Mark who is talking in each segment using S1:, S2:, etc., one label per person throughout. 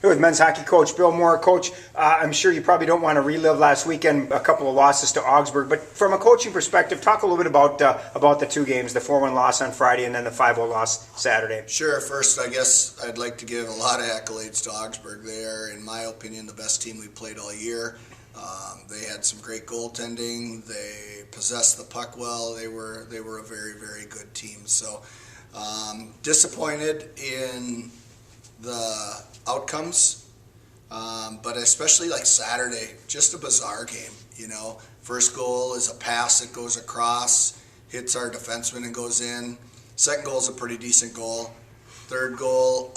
S1: Here with men's hockey coach Bill Moore. Coach, I'm sure you probably don't want to relive last weekend, a couple of losses to Augsburg, but from a coaching perspective, talk a little bit about the two games, the 4-1 loss on Friday and then the 5-0 loss Saturday.
S2: Sure. First, I guess I'd like to give a lot of accolades to Augsburg. They are, in my opinion, the best team we played all year. They had some great goaltending. They possessed the puck well. They were a very, very good team. So disappointed in the outcomes, but especially like Saturday, just a bizarre game. You know, first goal is a pass that goes across, hits our defenseman and goes in. Second goal is a pretty decent goal. Third goal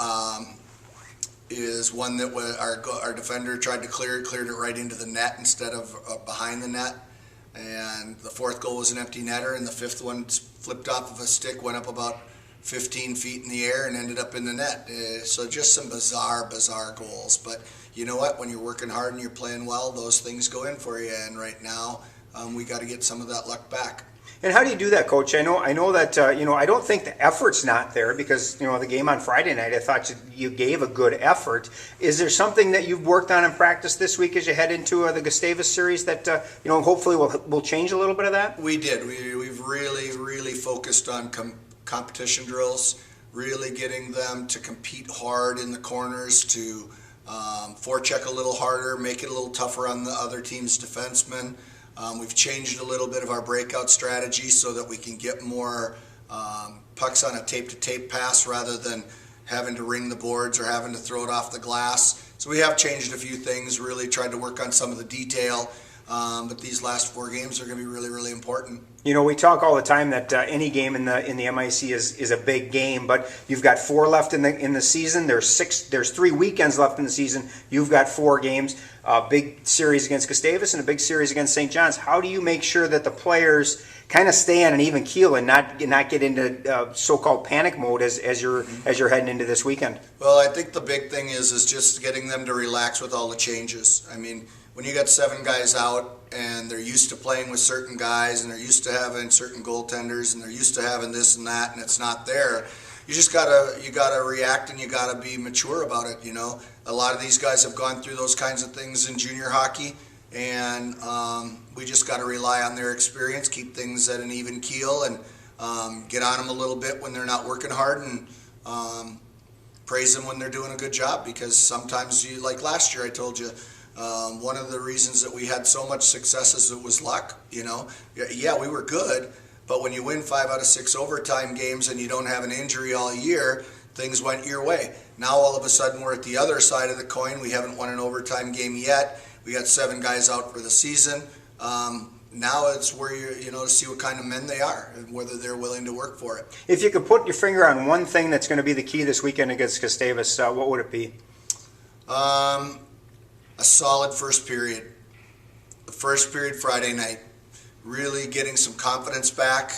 S2: is one that our defender tried to cleared it right into the net instead of behind the net. And the fourth goal was an empty netter, and the fifth one flipped off of a stick, went up about 15 feet in the air and ended up in the net. So just some bizarre goals. But you know what? When you're working hard and you're playing well, those things go in for you. And right now, we got to get some of that luck back.
S1: And how do you do that, Coach? I know that I don't think the effort's not there because the game on Friday night, I thought you gave a good effort. Is there something that you've worked on in practice this week as you head into the Gustavus series that hopefully will change a little bit of that?
S2: We did. We've really focused on competition drills, really getting them to compete hard in the corners, to forecheck a little harder, make it a little tougher on the other team's defensemen. We've changed a little bit of our breakout strategy so that we can get more pucks on a tape-to-tape pass rather than having to ring the boards or having to throw it off the glass. So we have changed a few things, really tried to work on some of the detail, but these last 4 games are going to be really important.
S1: We talk all the time that any game in the MIC is a big game, but you've got 4 left in the season. There's 3 weekends left in the season. You've got 4 games, a big series against Gustavus and a big series against St. John's. How do you make sure that the players kind of stay on an even keel and not get into so-called panic mode as you're heading into this weekend?
S2: Well, I think the big thing is just getting them to relax with all the changes. I mean, when you got 7 guys out and they're used to playing with certain guys and they're used to having certain goaltenders and they're used to having this and that and it's not there, you just gotta react and you gotta be mature about it. A lot of these guys have gone through those kinds of things in junior hockey, and we just got to rely on their experience, keep things at an even keel, and get on them a little bit when they're not working hard, and praise them when they're doing a good job. Because sometimes, like last year, I told you, one of the reasons that we had so much success is it was luck. Yeah, we were good, but when you win 5 out of 6 overtime games and you don't have an injury all year, things went your way. Now all of a sudden we're at the other side of the coin. We haven't won an overtime game yet. We got 7 guys out for the season. Now it's where you to see what kind of men they are and whether they're willing to work for it.
S1: If you could put your finger on one thing that's going to be the key this weekend against Gustavus, what would it be?
S2: A solid first period. The first period Friday night. Really getting some confidence back,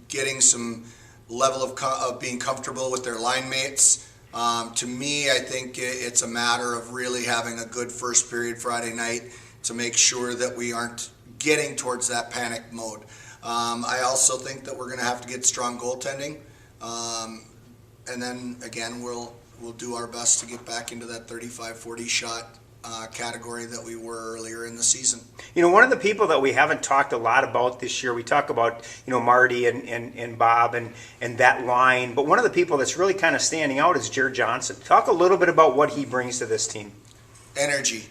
S2: getting some level of being comfortable with their line mates. To me, I think it's a matter of really having a good first period Friday night to make sure that we aren't getting towards that panic mode. I also think that we're going to have to get strong goaltending, and then again we'll do our best to get back into that 35-40 shot category that we were earlier in the season.
S1: One of the people that we haven't talked a lot about this year, we talk about, Marty and Bob and that line, but one of the people that's really kind of standing out is Jared Johnson. Talk a little bit about what he brings to this team.
S2: Energy.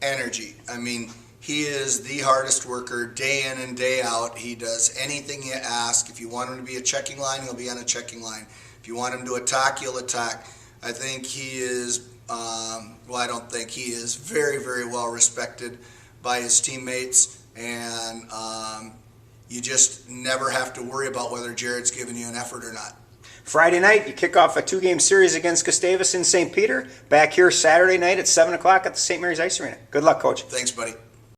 S2: I mean, he is the hardest worker day in and day out. He does anything you ask. If you want him to be a checking line, he'll be on a checking line. If you want him to attack, he'll attack. I think he is I don't think he is very well respected by his teammates, and you just never have to worry about whether Jared's giving you an effort or not.
S1: Friday night, you kick off a 2-game series against Gustavus in St. Peter. Back here Saturday night at 7 o'clock at the St. Mary's Ice Arena. Good luck, Coach.
S2: Thanks, buddy.